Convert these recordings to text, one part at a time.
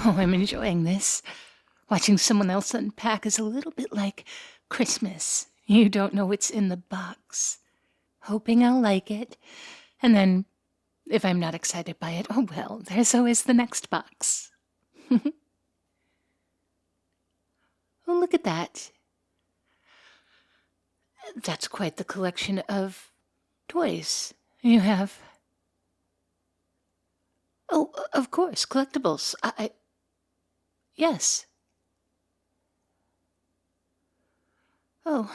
Oh, I'm enjoying this. Watching someone else unpack is a little bit like Christmas. You don't know what's in the box. Hoping I'll like it, and then, if I'm not excited by it, oh well, there's always the next box. Oh, look at that. That's quite the collection of toys you have. Oh, of course, collectibles. Yes. Oh,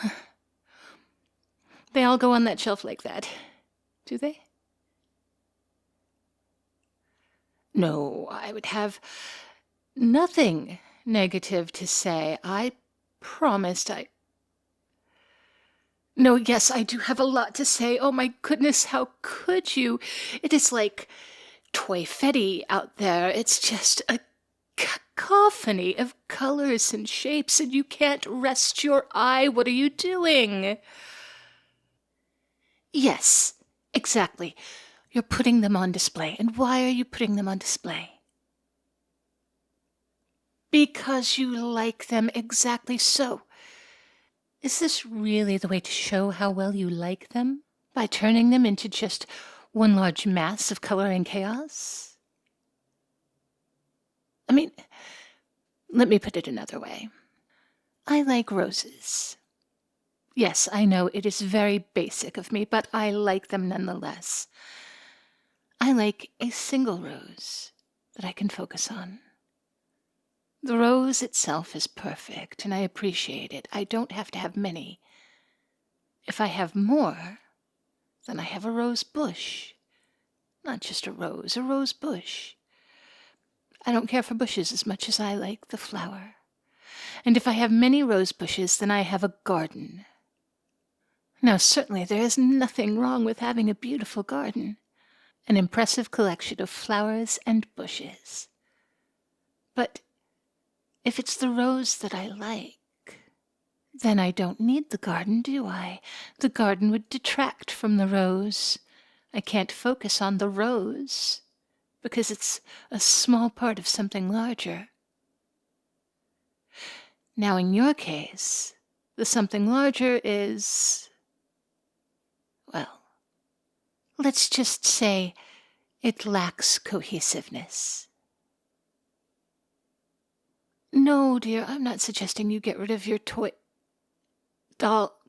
they all go on that shelf like that, do they? No, I would have nothing negative to say. I promised I. No, yes, I do have a lot to say. Oh my goodness, how could you? It is like toyfetti out there. It's just a cacophony of colors and shapes, and you can't rest your eye. What are you doing? Yes, exactly. You're putting them on display. And why are you putting them on display? Because you like them exactly so. Is this really the way to show how well you like them? By turning them into just one large mass of color and chaos? I mean, let me put it another way. I like roses. Yes, I know it is very basic of me, but I like them nonetheless. I like a single rose that I can focus on. The rose itself is perfect, and I appreciate it. I don't have to have many. If I have more, then I have a rose bush. Not just a rose bush. I don't care for bushes as much as I like the flower. And if I have many rose bushes, then I have a garden. Now, certainly there is nothing wrong with having a beautiful garden, an impressive collection of flowers and bushes. But if it's the rose that I like, then I don't need the garden, do I? The garden would detract from the rose. I can't focus on the rose because it's a small part of something larger. Now, in your case, the something larger is, well, let's just say it lacks cohesiveness. No, dear, I'm not suggesting you get rid of your doll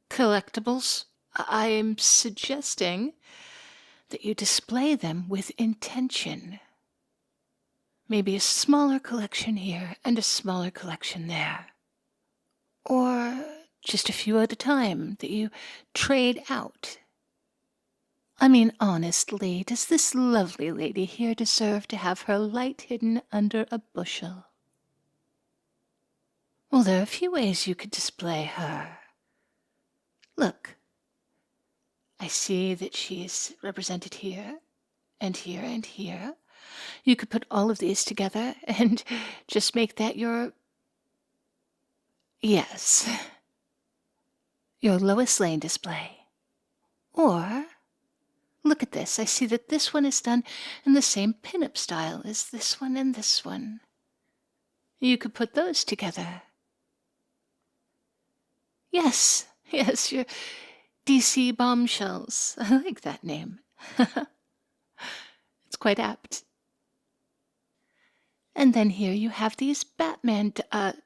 collectibles. I'm suggesting that you display them with intention. Maybe a smaller collection here and a smaller collection there. Or just a few at a time that you trade out. I mean, honestly, does this lovely lady here deserve to have her light hidden under a bushel? Well, there are a few ways you could display her. Look, I see that she's represented here, and here, and here. You could put all of these together and just make that your... Yes, your Lois Lane display. Or, look at this. I see that this one is done in the same pinup style as this one and this one. You could put those together. Yes, yes, your DC bombshells. I like that name. It's quite apt. And then here you have these Batman, to-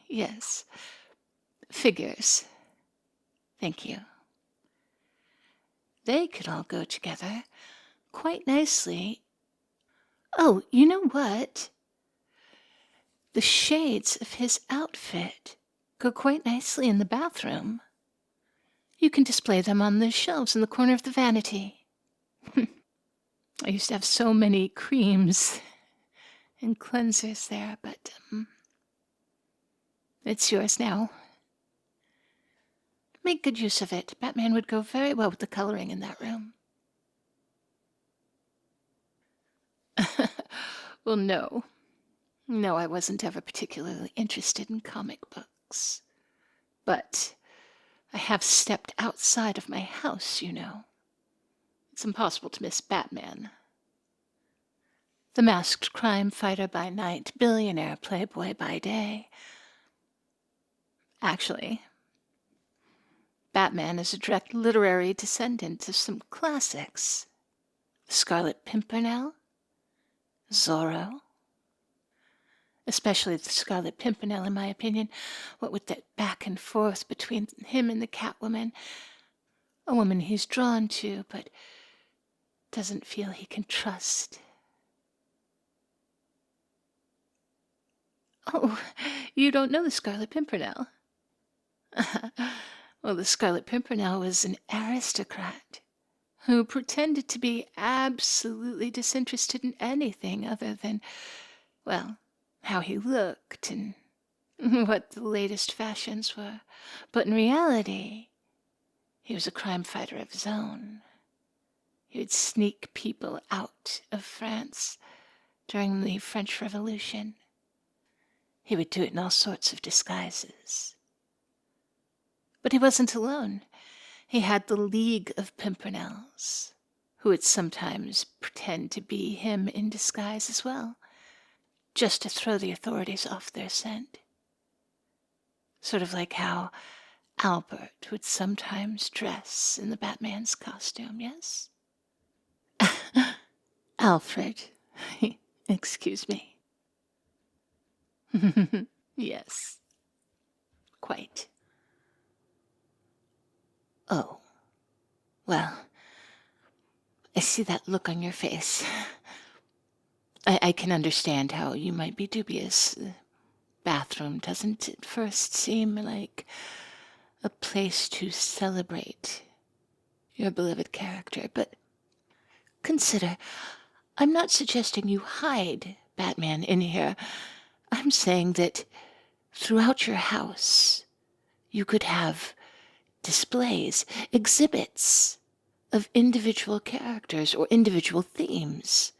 yes, figures. Thank you. They could all go together quite nicely. Oh, you know what? The shades of his outfit go quite nicely in the bathroom. You can display them on the shelves in the corner of the vanity. I used to have so many creams and cleansers there, but it's yours now. Make good use of it. Batman would go very well with the coloring in that room. Well, no. No, I wasn't ever particularly interested in comic books. But I have stepped outside of my house, you know. It's impossible to miss Batman. The masked crime fighter by night, billionaire playboy by day. Actually, Batman is a direct literary descendant of some classics. The Scarlet Pimpernel, Zorro. Especially the Scarlet Pimpernel, in my opinion. What with that back and forth between him and the Catwoman. A woman he's drawn to, but doesn't feel he can trust. Oh, you don't know the Scarlet Pimpernel? Well, the Scarlet Pimpernel was an aristocrat who pretended to be absolutely disinterested in anything other than, well, how he looked and what the latest fashions were. But in reality, he was a crime fighter of his own. He would sneak people out of France during the French Revolution. He would do it in all sorts of disguises. But he wasn't alone. He had the League of Pimpernels, who would sometimes pretend to be him in disguise as well, just to throw the authorities off their scent. Sort of like how Albert would sometimes dress in the Batman's costume, yes? Alfred. Excuse me. Yes. Quite. Oh. Well, I see that look on your face. I can understand how you might be dubious. The bathroom doesn't at first seem like a place to celebrate your beloved character, but consider, I'm not suggesting you hide Batman in here. I'm saying that throughout your house, you could have displays, exhibits of individual characters or individual themes,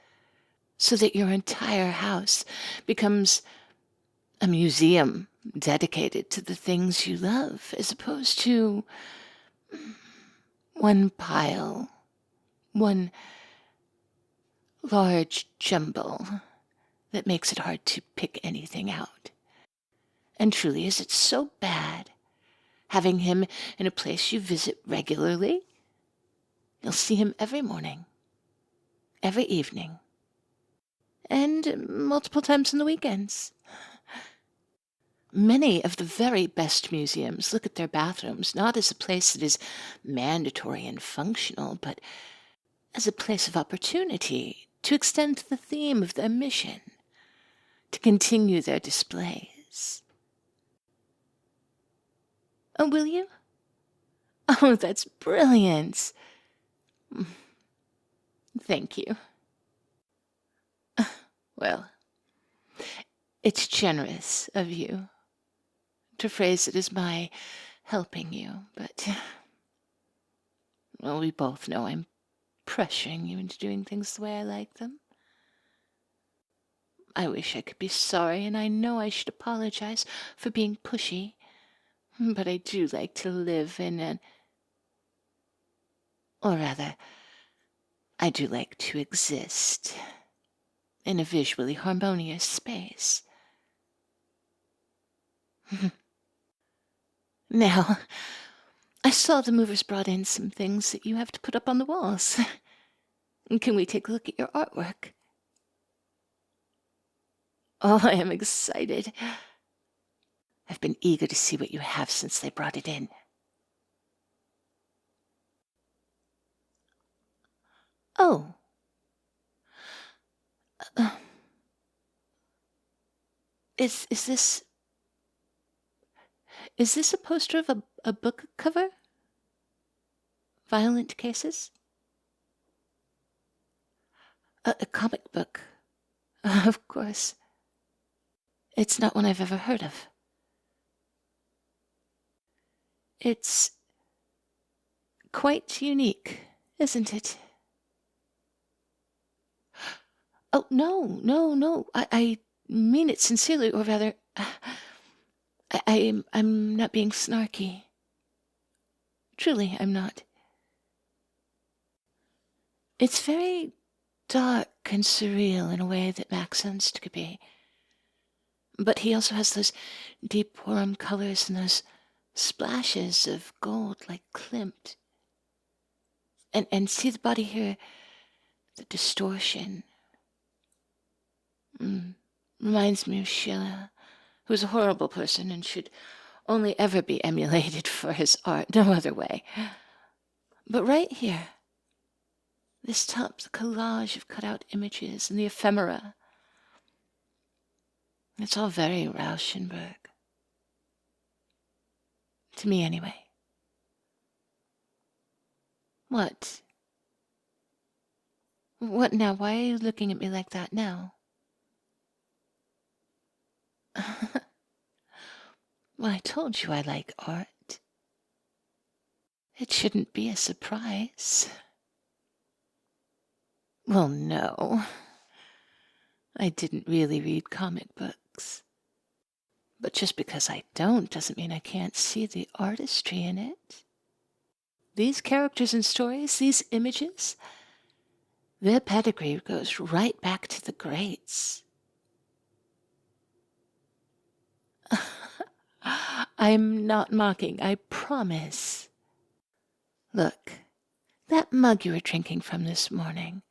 so that your entire house becomes a museum dedicated to the things you love, as opposed to one pile, one large jumble that makes it hard to pick anything out. And truly, is it so bad having him in a place you visit regularly? You'll see him every morning, every evening, and multiple times on the weekends. Many of the very best museums look at their bathrooms not as a place that is mandatory and functional, but as a place of opportunity to extend the theme of their mission, to continue their displays. Oh, will you? Oh, that's brilliant. Thank you. Well, it's generous of you to phrase it as my helping you, but, well, we both know I'm pressuring you into doing things the way I like them. I wish I could be sorry, and I know I should apologize for being pushy, but I do like to live in an... Or rather, I do like to exist in a visually harmonious space. Now, I saw the movers brought in some things that you have to put up on the walls. Can we take a look at your artwork? Oh, I am excited. I've been eager to see what you have since they brought it in. Oh. Is this... Is this a poster of a book cover? Violent Cases? A comic book. Of course. It's not one I've ever heard of. It's quite unique, isn't it? Oh, no. I mean it sincerely, or rather, I'm not being snarky. Truly, I'm not. It's very dark and surreal in a way that Maxim's could be. But he also has those deep warm colors and those splashes of gold like Klimt. And see the body here, the distortion. Reminds me of Schiller, who's a horrible person and should only ever be emulated for his art, no other way. But right here, this top, the collage of cut-out images and the ephemera, it's all very Rauschenberg. To me, anyway. What? What now? Why are you looking at me like that now? Well, I told you I like art. It shouldn't be a surprise. Well, no. I didn't really read comic books. But just because I don't doesn't mean I can't see the artistry in it. These characters and stories, these images, their pedigree goes right back to the greats. I'm not mocking, I promise. Look, that mug you were drinking from this morning,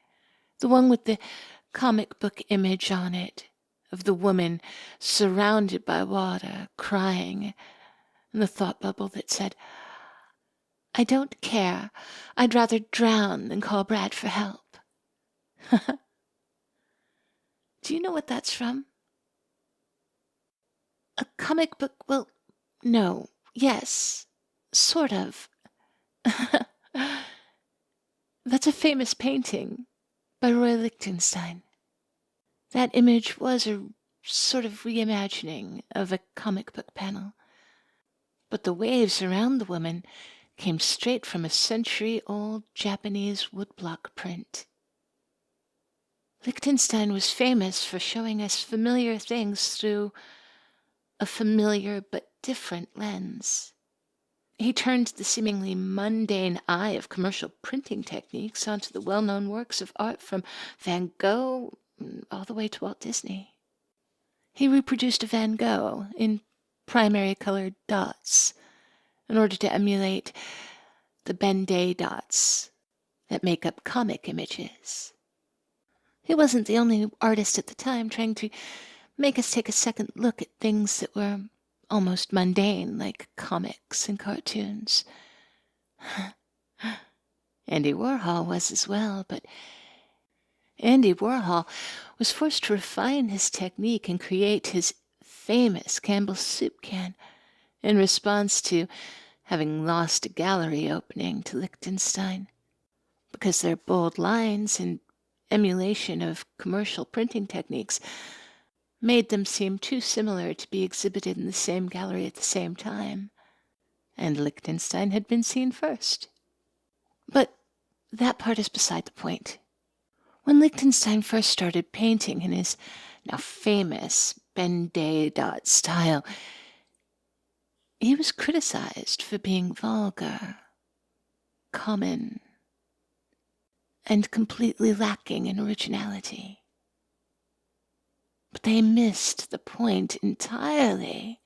the one with the comic book image on it, of the woman surrounded by water, crying, and the thought bubble that said, I don't care. I'd rather drown than call Brad for help. Do you know what that's from? A comic book? Well, no. Yes. Sort of. That's a famous painting by Roy Lichtenstein. That image was a sort of reimagining of a comic book panel. But the waves around the woman came straight from a century-old Japanese woodblock print. Lichtenstein was famous for showing us familiar things through a familiar but different lens. He turned the seemingly mundane eye of commercial printing techniques onto the well-known works of art from Van Gogh all the way to Walt Disney. He reproduced a Van Gogh in primary colored dots in order to emulate the Ben-Day dots that make up comic images. He wasn't the only artist at the time trying to make us take a second look at things that were almost mundane, like comics and cartoons. Andy Warhol was as well, but Andy Warhol was forced to refine his technique and create his famous Campbell's soup can in response to having lost a gallery opening to Lichtenstein, because their bold lines and emulation of commercial printing techniques made them seem too similar to be exhibited in the same gallery at the same time, and Lichtenstein had been seen first. But that part is beside the point. When Lichtenstein first started painting in his now famous Ben-Day dot style, he was criticized for being vulgar, common, and completely lacking in originality. But they missed the point entirely.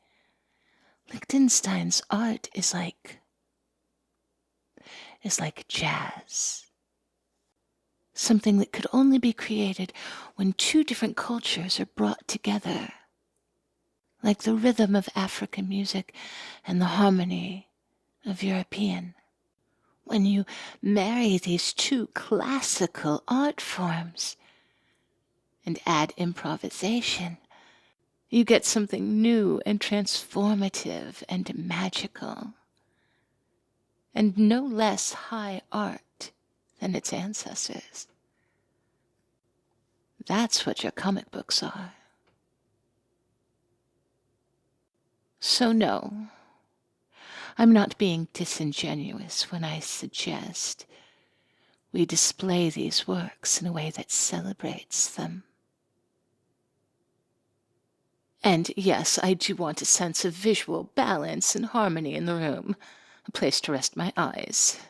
Lichtenstein's art is like jazz. Something that could only be created when two different cultures are brought together, like the rhythm of African music and the harmony of European. When you marry these two classical art forms and add improvisation, you get something new and transformative and magical, and no less high art than its ancestors. That's what your comic books are. So no, I'm not being disingenuous when I suggest we display these works in a way that celebrates them. And yes, I do want a sense of visual balance and harmony in the room, a place to rest my eyes.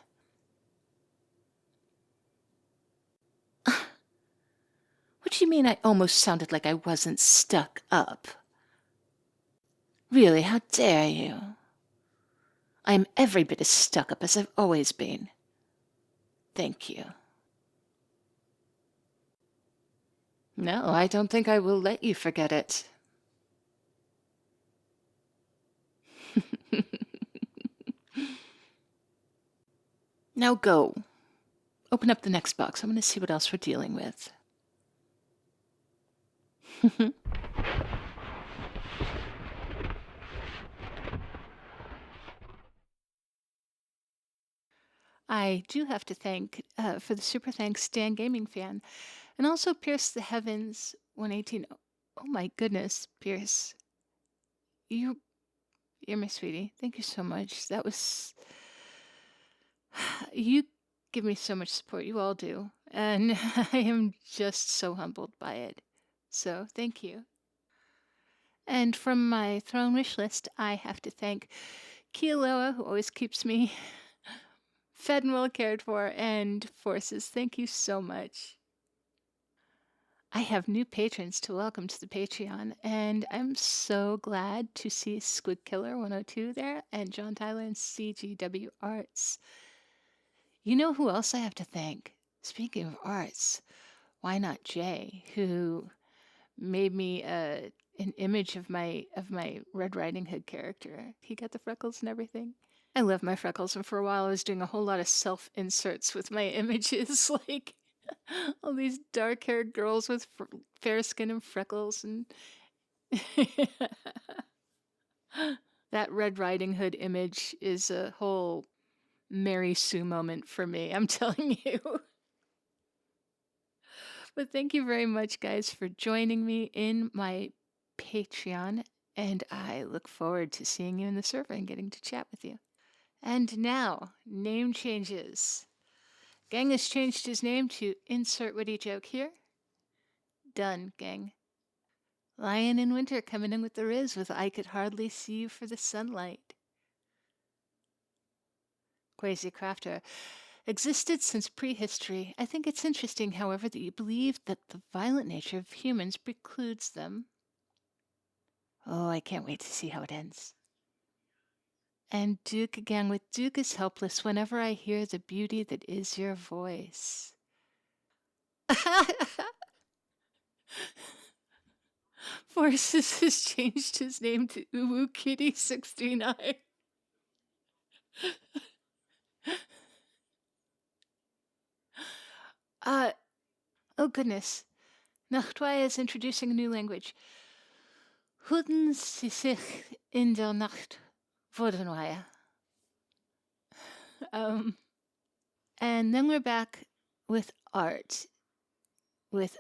What do you mean I almost sounded like I wasn't stuck up? Really, how dare you? I am every bit as stuck up as I've always been. Thank you. No, I don't think I will let you forget it. Now go. Open up the next box. I'm going to see what else we're dealing with. I do have to thank, for the super thanks, Dan Gaming Fan, and also Pierce the Heavens 118. Oh my goodness, Pierce. You're my sweetie. Thank you so much. That was... You give me so much support. You all do. And I am just so humbled by it. So thank you. And from my throne wish list, I have to thank Kealoa, who always keeps me fed and well cared for, and Forces. Thank you so much. I have new patrons to welcome to the Patreon, and I'm so glad to see Squid Killer 102 there, and John Tyler and CGW Arts. You know who else I have to thank? Speaking of arts, why not Jay, who made me an image of my Red Riding Hood character. He got the freckles and everything. I love my freckles, and for a while I was doing a whole lot of self-inserts with my images, like all these dark-haired girls with fair skin and freckles, and that Red Riding Hood image is a whole Mary Sue moment for me, I'm telling you. But thank you very much, guys, for joining me in my Patreon, and I look forward to seeing you in the server and getting to chat with you. And now, name changes. Gang has changed his name to insert witty joke here. Done, gang. Lion in winter coming in with the riz with I could hardly see you for the sunlight. Quasi Crafter. Existed since prehistory. I think it's interesting, however, that you believe that the violent nature of humans precludes them. Oh, I can't wait to see how it ends. And Duke again with Duke is helpless whenever I hear the beauty that is your voice. Forces has changed his name to Uwu Kitty 69. Oh goodness. Nachtwaya is introducing a new language. Huden sie sich in der Nacht Vordenwaya. And then we're back with art. With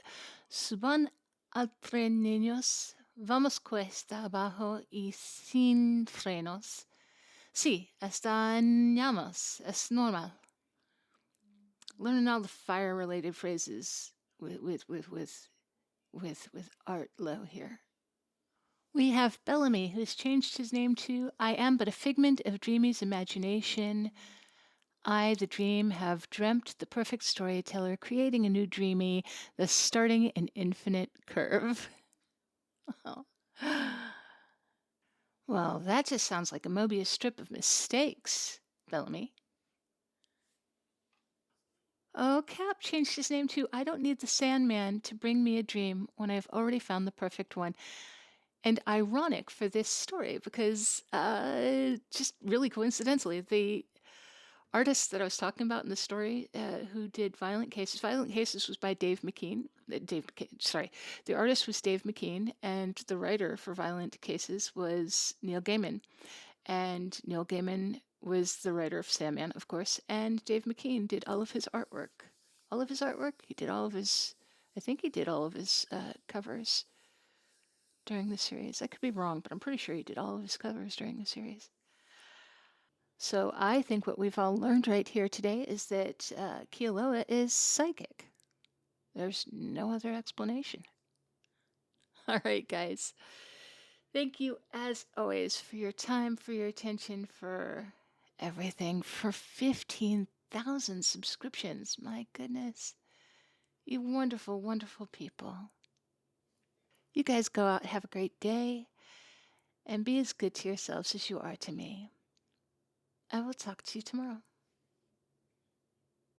Suban Altre Niños, vamos cuesta abajo y sin frenos. Sí, estañamos, es normal. Learning all the fire-related phrases with Art Low here. We have Bellamy, who's changed his name to I am but a figment of Dreamy's imagination. I, the dream, have dreamt the perfect storyteller, creating a new Dreamy, thus starting an infinite curve. Oh. Well, that just sounds like a Mobius strip of mistakes, Bellamy. Oh, Cap changed his name to I don't need the Sandman to bring me a dream when I've already found the perfect one. And ironic for this story because just really coincidentally, the artist that I was talking about in the story who did Violent Cases was by Dave McKean. The artist was Dave McKean, and the writer for Violent Cases was Neil Gaiman. And Neil Gaiman was the writer of Sandman, of course, and Dave McKean did all of his artwork. He did all of his, I think he did all of his covers during the series. I could be wrong, but I'm pretty sure he did all of his covers during the series. So I think what we've all learned right here today is that Kealoha is psychic. There's no other explanation. All right, guys. Thank you, as always, for your time, for your attention, for everything, for 15,000 subscriptions. My goodness. You wonderful, wonderful people. You guys go out, have a great day, and be as good to yourselves as you are to me. I will talk to you tomorrow.